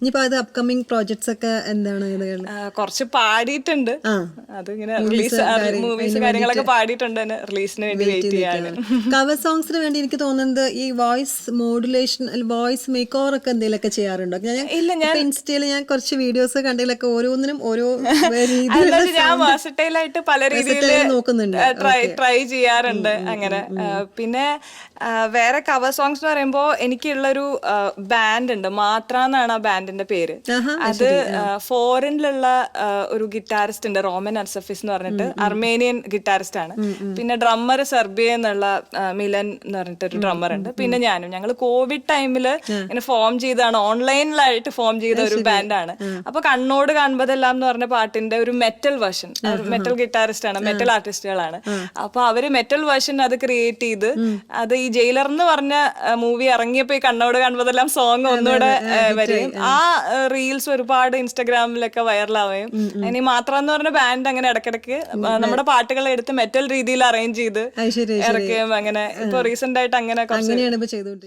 ഇനിയിപ്പോ അത് upcoming projects ഒക്കെ എന്താണ് കുറച്ച് പാടിയിട്ടുണ്ട്, അതിങ്ങനെ റിലീസ് മൂവീസ് കാര്യങ്ങളൊക്കെ പാടിയിട്ടുണ്ട്, റിലീസിന് വേണ്ടി വെയിറ്റ് ചെയ്യാണ്. കവർ സോങ്സിന് വേണ്ടി എനിക്ക് തോന്നുന്നത് ഈ voice modulation, voice make over ഒക്കെ എന്തെങ്കിലുമൊക്കെ ചെയ്യാറുണ്ടോ? ഞാൻ ഇൻസ്റ്റയിൽ ഞാൻ കുറച്ച് വീഡിയോസ് കണ്ടതിലൊക്കെ ഓരോന്നിനും ഓരോ ഞാൻ വേഴ്സറ്റൈലായിട്ട് പല രീതിയിൽ നോക്കുന്നുണ്ട്, ട്രൈ ചെയ്യാറുണ്ട് അങ്ങനെ. പിന്നെ വേറെ കവർ സോങ്സ് എന്ന് പറയുമ്പോ എനിക്കുള്ളൊരു ബാൻഡ് ഉണ്ട്, മാത്ര എന്നാണ് ആ ബാൻഡിന്റെ പേര്. അത് ഫോറിനിലുള്ള ഒരു ഗിറ്റാറിസ്റ്റ് ഉണ്ട്, റോമൻ അർസഫിസ് എന്ന് പറഞ്ഞിട്ട്, അർമേനിയൻ ഗിറ്റാറിസ്റ്റ് ആണ്. പിന്നെ ഡ്രമ്മർ സെർബിയ എന്നുള്ള മിലൻ എന്ന് പറഞ്ഞിട്ട് ഒരു ഡ്രമ്മർ ഉണ്ട്. പിന്നെ ഞങ്ങൾ കോവിഡ് ടൈമില് ഇങ്ങനെ ഫോം ചെയ്താണ്, ഓൺലൈനിലായിട്ട് ഫോം ചെയ്ത ഒരു ബാൻഡാണ്. അപ്പൊ കണ്ണോട് കാണുമ്പോഴെല്ലാം എന്ന് പറഞ്ഞ പാട്ടിന്റെ ഒരു മെറ്റൽ വേർഷൻ, മെറ്റൽ ഗിറ്റാറിസ്റ്റ് ആണ്, മെറ്റൽ ആർട്ടിസ്റ്റുകളാണ്. അപ്പൊ അവര് മെറ്റൽ വേർഷൻ അത് ക്രിയേറ്റ് ചെയ്ത്, അത് ഈ ജയിലർ എന്ന് പറഞ്ഞ മൂവി ഇറങ്ങിയപ്പോ ഈ കണ്ണോട് കാണുമ്പോഴെല്ലാം സോങ് ഒന്നുകൂടെ വരികയും ആ റീൽസ് ഒരുപാട് ഇൻസ്റ്റാഗ്രാമിലൊക്കെ വൈറലാവുകയും, ഇനി മാത്രം എന്ന് പറഞ്ഞ ബാൻഡ് അങ്ങനെ ഇടയ്ക്കിടയ്ക്ക് നമ്മുടെ പാട്ടുകളെ എടുത്ത് മെറ്റൽ രീതിയിൽ അറേഞ്ച് ചെയ്ത് ഇറക്കുകയും അങ്ങനെ ഇപ്പൊ റീസെന്റ് ആയിട്ട് അങ്ങനെ അങ്ങനെയാണ് ഇപ്പൊ ചെയ്തോണ്ടിരിക്കുന്നത്.